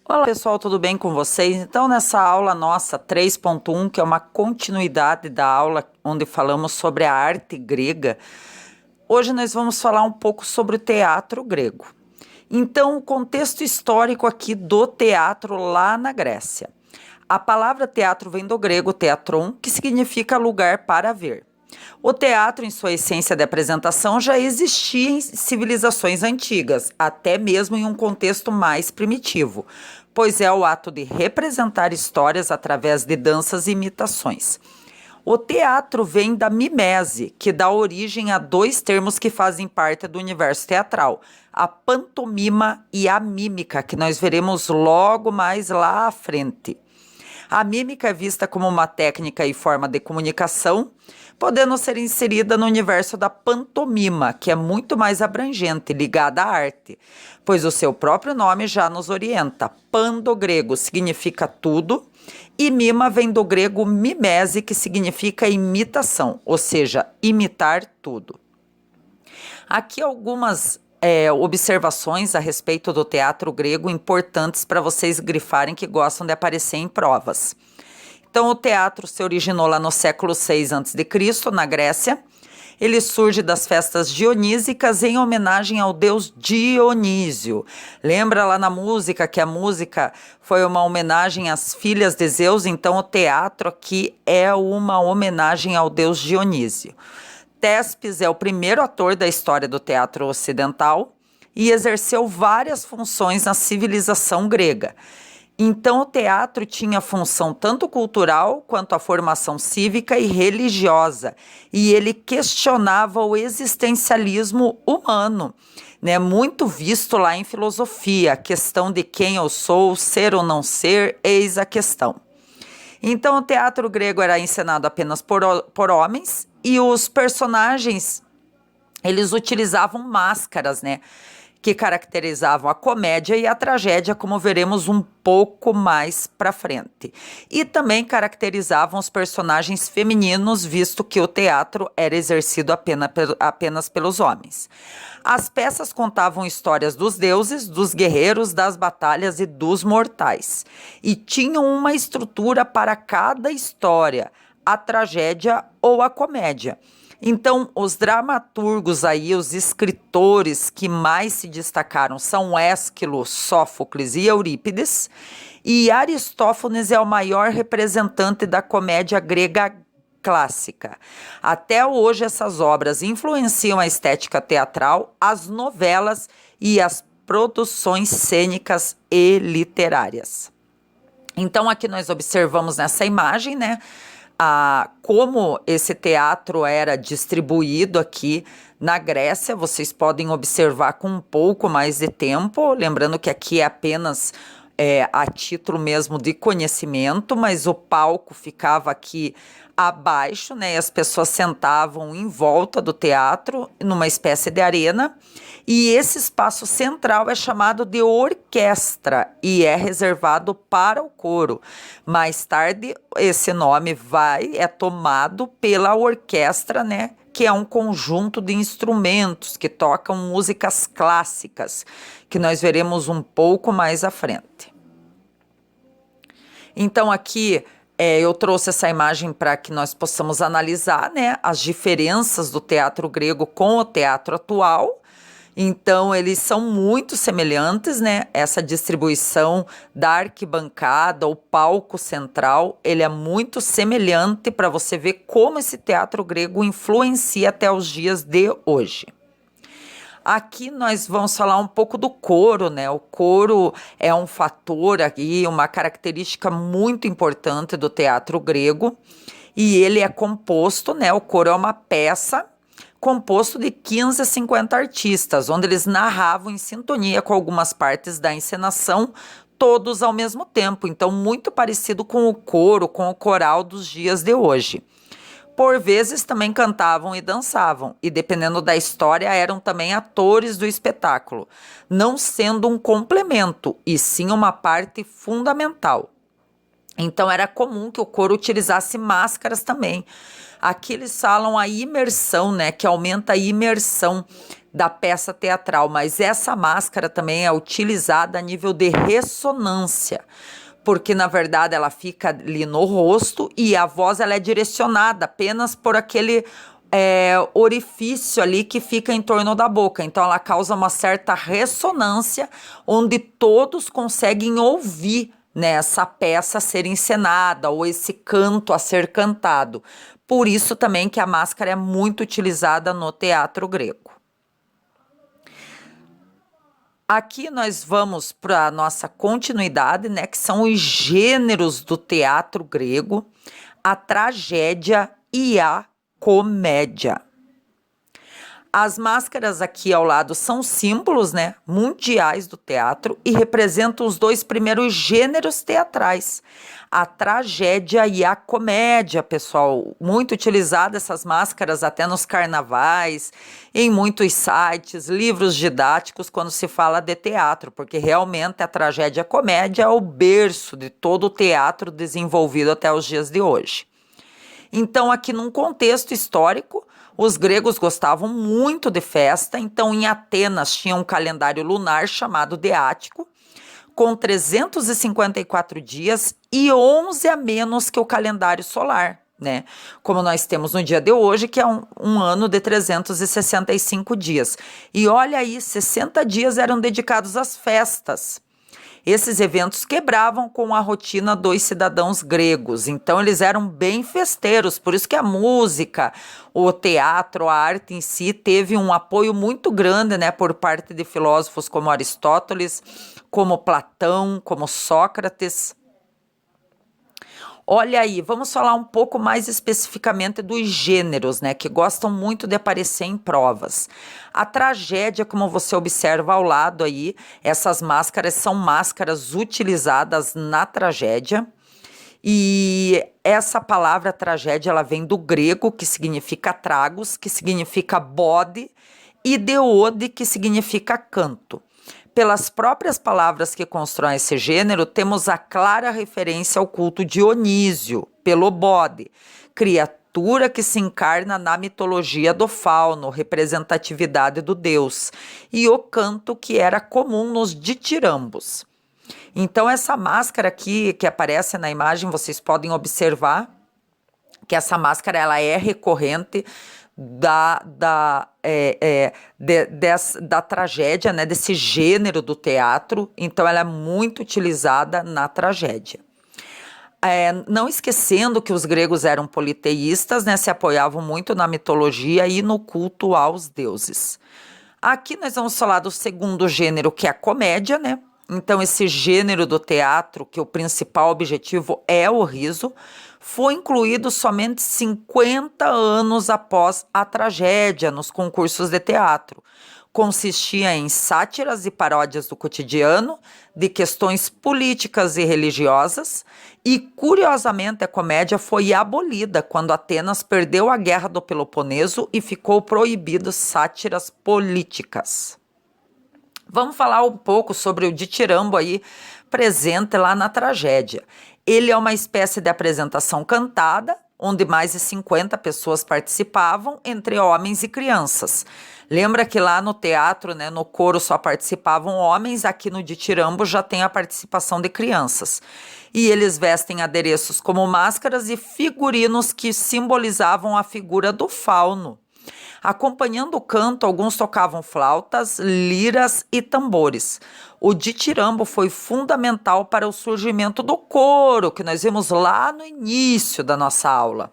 Olá pessoal, tudo bem com vocês? Então, nessa aula nossa 3.1, que é uma continuidade da aula onde falamos sobre a arte grega, hoje nós vamos falar um pouco sobre o teatro grego. Então, o contexto histórico aqui do teatro lá na Grécia. A palavra teatro vem do grego teatron, que significa lugar para ver. O teatro, em sua essência de apresentação, já existia em civilizações antigas, até mesmo em um contexto mais primitivo, pois é o ato de representar histórias através de danças e imitações. O teatro vem da mimese, que dá origem a dois termos que fazem parte do universo teatral: a pantomima e a mímica, que nós veremos logo mais lá à frente. A mímica é vista como uma técnica e forma de comunicação, podendo ser inserida no universo da pantomima, que é muito mais abrangente, ligada à arte, pois o seu próprio nome já nos orienta. Pan do grego significa tudo, e mima vem do grego mimese, que significa imitação, ou seja, imitar tudo. Aqui algumas observações a respeito do teatro grego importantes para vocês grifarem que gostam de aparecer em provas. Então, o teatro se originou lá no século VI a.C., na Grécia. Ele surge das festas dionísicas em homenagem ao deus Dionísio. Lembra lá na música que a música foi uma homenagem às filhas de Zeus? Então, o teatro aqui é uma homenagem ao deus Dionísio. Tespes é o primeiro ator da história do teatro ocidental e exerceu várias funções na civilização grega. Então, o teatro tinha função tanto cultural quanto a formação cívica e religiosa, e ele questionava o existencialismo humano, né? Muito visto lá em filosofia, a questão de quem eu sou, ser ou não ser, eis a questão. Então, o teatro grego era encenado apenas por homens e os personagens, eles utilizavam máscaras, né? Que caracterizavam a comédia e a tragédia, como veremos um pouco mais para frente. E também caracterizavam os personagens femininos, visto que o teatro era exercido apenas pelos homens. As peças contavam histórias dos deuses, dos guerreiros, das batalhas e dos mortais. E tinham uma estrutura para cada história, a tragédia ou a comédia. Então, os dramaturgos aí, os escritores que mais se destacaram são Ésquilo, Sófocles e Eurípides, e Aristófanes é o maior representante da comédia grega clássica. Até hoje, essas obras influenciam a estética teatral, as novelas e as produções cênicas e literárias. Então, aqui nós observamos nessa imagem, né? Como esse teatro era distribuído aqui na Grécia, vocês podem observar com um pouco mais de tempo, lembrando que aqui é apenas a título mesmo de conhecimento, mas o palco ficava aqui abaixo, né? E as pessoas sentavam em volta do teatro, numa espécie de arena, e esse espaço central é chamado de orquestra e é reservado para o coro. Mais tarde, esse nome é tomado pela orquestra, né? Que é um conjunto de instrumentos que tocam músicas clássicas, que nós veremos um pouco mais à frente. Então, aqui eu trouxe essa imagem para que nós possamos analisar, né, as diferenças do teatro grego com o teatro atual. Então, eles são muito semelhantes, né? Essa distribuição da arquibancada, o palco central, ele é muito semelhante para você ver como esse teatro grego influencia até os dias de hoje. Aqui nós vamos falar um pouco do coro, né? O coro é um fator aqui, uma característica muito importante do teatro grego, e ele é composto, né? O coro é uma peça composto de 15 a 50 artistas, onde eles narravam em sintonia com algumas partes da encenação, todos ao mesmo tempo. Então, muito parecido com o coro, com o coral dos dias de hoje. Por vezes também cantavam e dançavam, e dependendo da história, eram também atores do espetáculo, não sendo um complemento, e sim uma parte fundamental. Então era comum que o coro utilizasse máscaras também. Aqui eles falam a imersão, né, que aumenta a imersão da peça teatral, mas essa máscara também é utilizada a nível de ressonância, porque na verdade ela fica ali no rosto e a voz ela é direcionada apenas por aquele orifício ali que fica em torno da boca. Então ela causa uma certa ressonância onde todos conseguem ouvir, né, essa peça a ser encenada ou esse canto a ser cantado. Por isso também que a máscara é muito utilizada no teatro grego. Aqui nós vamos para a nossa continuidade, né, que são os gêneros do teatro grego, a tragédia e a comédia. As máscaras aqui ao lado são símbolos, né, mundiais do teatro e representam os dois primeiros gêneros teatrais, a tragédia e a comédia, pessoal. Muito utilizada essas máscaras até nos carnavais, em muitos sites, livros didáticos quando se fala de teatro, porque realmente a tragédia e a comédia é o berço de todo o teatro desenvolvido até os dias de hoje. Então, aqui num contexto histórico, os gregos gostavam muito de festa, então em Atenas tinha um calendário lunar chamado Deático, com 354 dias e 11 a menos que o calendário solar, né? Como nós temos no dia de hoje, que é um ano de 365 dias. E olha aí, 60 dias eram dedicados às festas. Esses eventos quebravam com a rotina dos cidadãos gregos, então eles eram bem festeiros, por isso que a música, o teatro, a arte em si teve um apoio muito grande, né, por parte de filósofos como Aristóteles, como Platão, como Sócrates. Olha aí, vamos falar um pouco mais especificamente dos gêneros, né, que gostam muito de aparecer em provas. A tragédia, como você observa ao lado aí, essas máscaras são máscaras utilizadas na tragédia. E essa palavra tragédia, ela vem do grego, que significa tragos, que significa bode, e deode, que significa canto. Pelas próprias palavras que constroem esse gênero, temos a clara referência ao culto Dionísio, pelo bode, criatura que se encarna na mitologia do fauno, representatividade do deus, e o canto que era comum nos ditirambos. Então, essa máscara aqui que aparece na imagem, vocês podem observar que essa máscara ela é recorrente da tragédia, né, desse gênero do teatro, então ela é muito utilizada na tragédia. Não esquecendo que os gregos eram politeístas, né, se apoiavam muito na mitologia e no culto aos deuses. Aqui nós vamos falar do segundo gênero, que é a comédia, né? Então, esse gênero do teatro, que o principal objetivo é o riso, foi incluído somente 50 anos após a tragédia nos concursos de teatro. Consistia em sátiras e paródias do cotidiano, de questões políticas e religiosas, e curiosamente a comédia foi abolida quando Atenas perdeu a Guerra do Peloponeso e ficou proibido sátiras políticas. Vamos falar um pouco sobre o ditirambo aí presente lá na tragédia. Ele é uma espécie de apresentação cantada, onde mais de 50 pessoas participavam, entre homens e crianças. Lembra que lá no teatro, né, no coro só participavam homens, aqui no ditirambo já tem a participação de crianças. E eles vestem adereços como máscaras e figurinos que simbolizavam a figura do fauno. Acompanhando o canto, alguns tocavam flautas, liras e tambores. O ditirambo foi fundamental para o surgimento do coro, que nós vimos lá no início da nossa aula.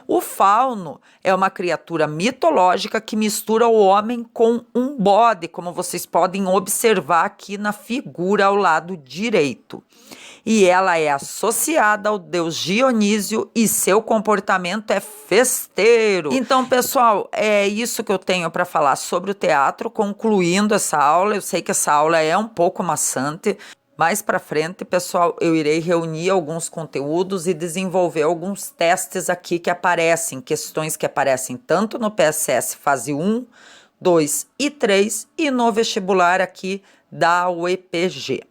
O fauno é uma criatura mitológica que mistura o homem com um bode, como vocês podem observar aqui na figura ao lado direito. E ela é associada ao deus Dionísio e seu comportamento é festeiro. Então, pessoal, é isso que eu tenho para falar sobre o teatro, concluindo essa aula. Eu sei que essa aula é um pouco maçante. Mais para frente, pessoal, eu irei reunir alguns conteúdos e desenvolver alguns testes aqui que aparecem, questões que aparecem tanto no PSS fase 1, 2 e 3 e no vestibular aqui da UEPG.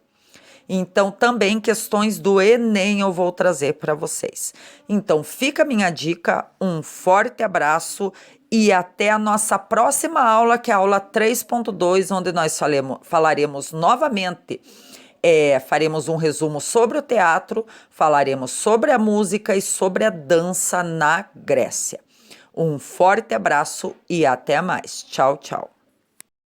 Então, também questões do Enem eu vou trazer para vocês. Então, fica a minha dica, um forte abraço e até a nossa próxima aula, que é a aula 3.2, onde nós falaremos novamente. Faremos um resumo sobre o teatro, falaremos sobre a música e sobre a dança na Grécia. Um forte abraço e até mais. Tchau, tchau.